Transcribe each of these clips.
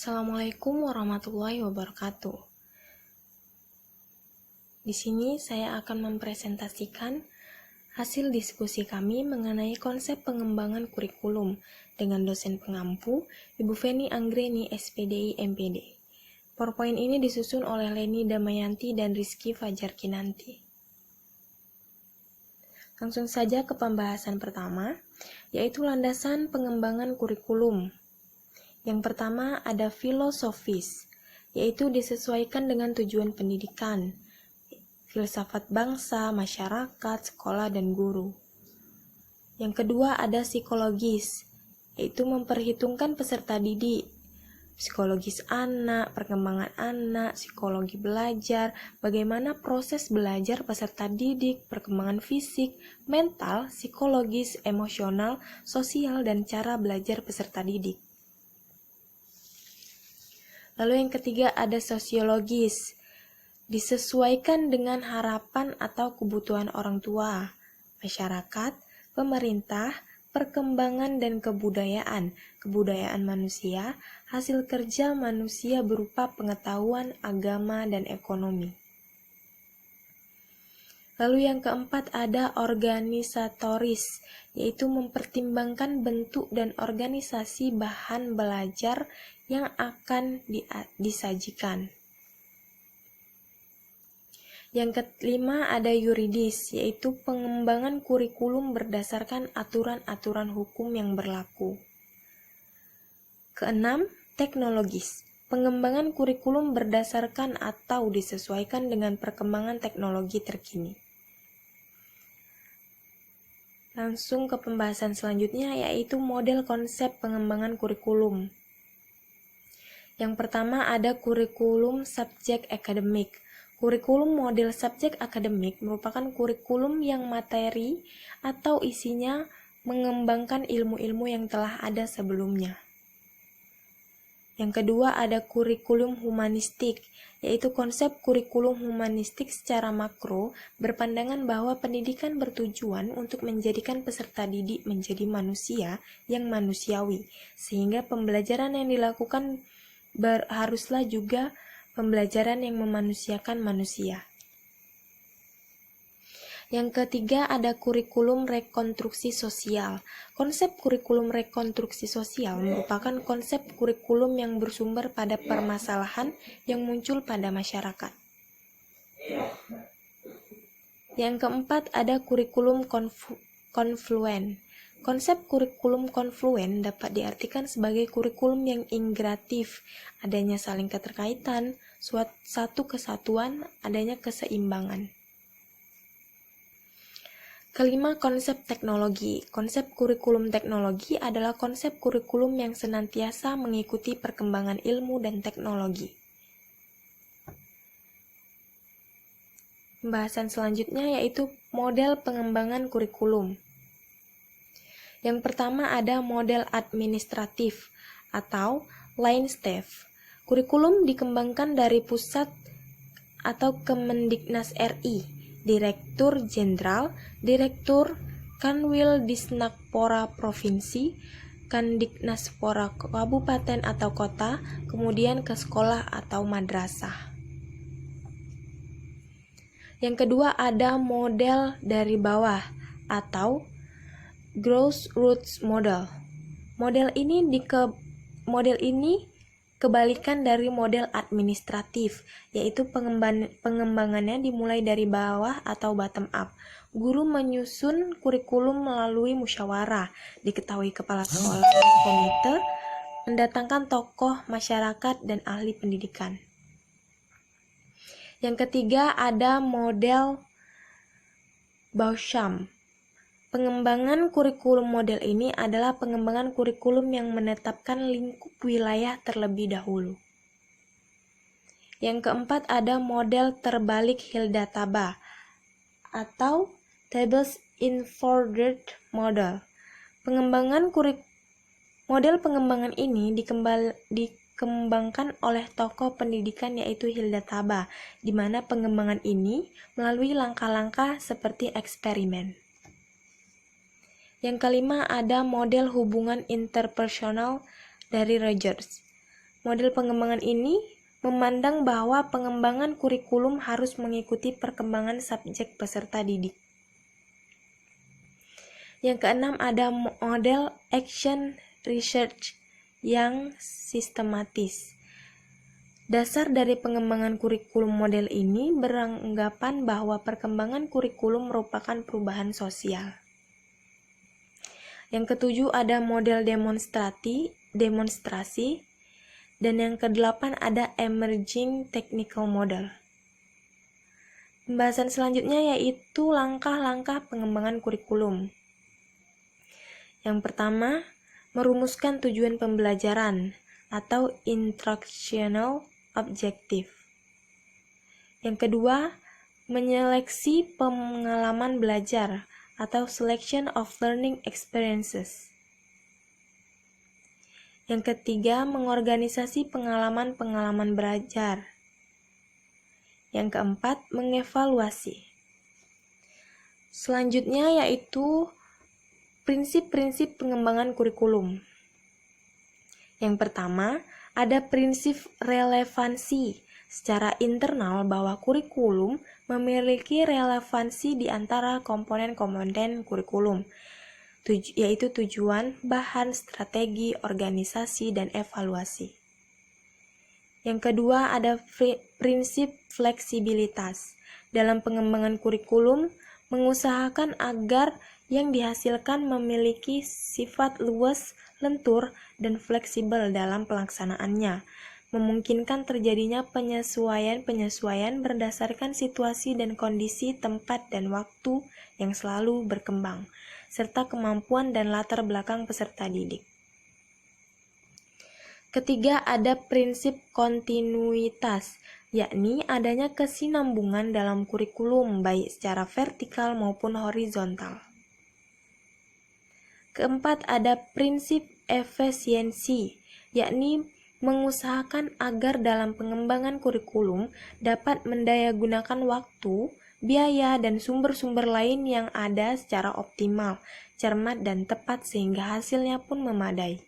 Assalamualaikum warahmatullahi wabarakatuh. Di sini saya akan mempresentasikan hasil diskusi kami mengenai konsep pengembangan kurikulum dengan dosen pengampu Ibu Feni Anggreni, SPDI MPD. PowerPoint ini disusun oleh Leni Damayanti dan Rizky Fajar Kinanti. Langsung saja ke pembahasan pertama, yaitu landasan pengembangan kurikulum. Yang pertama ada filosofis, yaitu disesuaikan dengan tujuan pendidikan, filsafat bangsa, masyarakat, sekolah, dan guru. Yang kedua ada psikologis, yaitu memperhitungkan peserta didik, psikologis anak, perkembangan anak, psikologi belajar, bagaimana proses belajar peserta didik, perkembangan fisik, mental, psikologis, emosional, sosial, dan cara belajar peserta didik. Lalu yang ketiga ada sosiologis, disesuaikan dengan harapan atau kebutuhan orang tua, masyarakat, pemerintah, perkembangan dan kebudayaan manusia, hasil kerja manusia berupa pengetahuan, agama, dan ekonomi. Lalu yang keempat ada organisatoris, yaitu mempertimbangkan bentuk dan organisasi bahan belajar yang akan disajikan. Yang kelima ada yuridis, yaitu pengembangan kurikulum berdasarkan aturan-aturan hukum yang berlaku. Keenam, teknologis, pengembangan kurikulum berdasarkan atau disesuaikan dengan perkembangan teknologi terkini. Langsung ke pembahasan selanjutnya, yaitu model konsep pengembangan kurikulum. Yang pertama ada kurikulum subjek akademik. Kurikulum model subjek akademik merupakan kurikulum yang materi atau isinya mengembangkan ilmu-ilmu yang telah ada sebelumnya. Yang kedua ada kurikulum humanistik, yaitu konsep kurikulum humanistik secara makro berpandangan bahwa pendidikan bertujuan untuk menjadikan peserta didik menjadi manusia yang manusiawi, sehingga pembelajaran yang dilakukan haruslah juga pembelajaran yang memanusiakan manusia. Yang ketiga ada kurikulum rekonstruksi sosial. Konsep kurikulum rekonstruksi sosial merupakan konsep kurikulum yang bersumber pada permasalahan yang muncul pada masyarakat. Yang keempat ada kurikulum konfluen. Konsep kurikulum konfluen dapat diartikan sebagai kurikulum yang integratif, adanya saling keterkaitan, satu kesatuan, adanya keseimbangan. Kelima, konsep teknologi. Konsep kurikulum teknologi adalah konsep kurikulum yang senantiasa mengikuti perkembangan ilmu dan teknologi. Pembahasan selanjutnya yaitu model pengembangan kurikulum. Yang pertama ada model administratif atau line staff. Kurikulum dikembangkan dari pusat atau Kemendiknas RI, Direktur Jenderal, Direktur Kanwil Disnakpora Provinsi, Kandiknaspora Kabupaten atau Kota, kemudian ke sekolah atau madrasah. Yang kedua ada model dari bawah atau grassroots model. Model ini kebalikan dari model administratif, yaitu pengembangannya dimulai dari bawah atau bottom up. Guru menyusun kurikulum melalui musyawarah, diketahui kepala sekolah dan komite, mendatangkan tokoh masyarakat dan ahli pendidikan. Yang ketiga ada model Bauscham. Pengembangan kurikulum model ini adalah pengembangan kurikulum yang menetapkan lingkup wilayah terlebih dahulu. Yang keempat ada model terbalik Hilda-Taba atau Tables Inverted Model. Model pengembangan ini dikembangkan oleh tokoh pendidikan yaitu Hilda-Taba, di mana pengembangan ini melalui langkah-langkah seperti eksperimen. Yang kelima ada model hubungan interpersonal dari Rogers. Model pengembangan ini memandang bahwa pengembangan kurikulum harus mengikuti perkembangan subjek peserta didik. Yang keenam ada model action research yang sistematis. Dasar dari pengembangan kurikulum model ini beranggapan bahwa perkembangan kurikulum merupakan perubahan sosial. Yang ketujuh ada model demonstrasi, dan yang kedelapan ada emerging technical model. Pembahasan selanjutnya yaitu langkah-langkah pengembangan kurikulum. Yang pertama, merumuskan tujuan pembelajaran atau instructional objective. Yang kedua, menyeleksi pengalaman belajar atau selection of learning experiences. Yang ketiga, mengorganisasi pengalaman-pengalaman belajar. Yang keempat, mengevaluasi. Selanjutnya yaitu prinsip-prinsip pengembangan kurikulum. Yang pertama, ada prinsip relevansi. Secara internal bahwa kurikulum memiliki relevansi di antara komponen-komponen kurikulum, yaitu tujuan, bahan, strategi, organisasi, dan evaluasi. Yang kedua ada prinsip fleksibilitas. Dalam pengembangan kurikulum, mengusahakan agar yang dihasilkan memiliki sifat luas, lentur, dan fleksibel dalam pelaksanaannya, memungkinkan terjadinya penyesuaian berdasarkan situasi dan kondisi tempat dan waktu yang selalu berkembang, serta kemampuan dan latar belakang peserta didik. Ketiga, ada prinsip kontinuitas, yakni adanya kesinambungan dalam kurikulum baik secara vertikal maupun horizontal. Keempat, ada prinsip efisiensi, yakni mengusahakan agar dalam pengembangan kurikulum dapat mendayagunakan waktu, biaya, dan sumber-sumber lain yang ada secara optimal, cermat, dan tepat sehingga hasilnya pun memadai.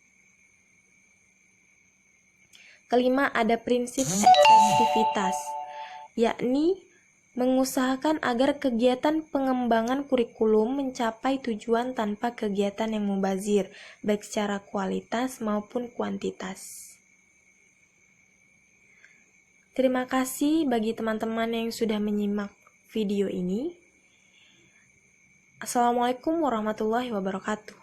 Kelima, ada prinsip efektivitas, yakni mengusahakan agar kegiatan pengembangan kurikulum mencapai tujuan tanpa kegiatan yang mubazir, baik secara kualitas maupun kuantitas. Terima kasih bagi teman-teman yang sudah menyimak video ini. Assalamualaikum warahmatullahi wabarakatuh.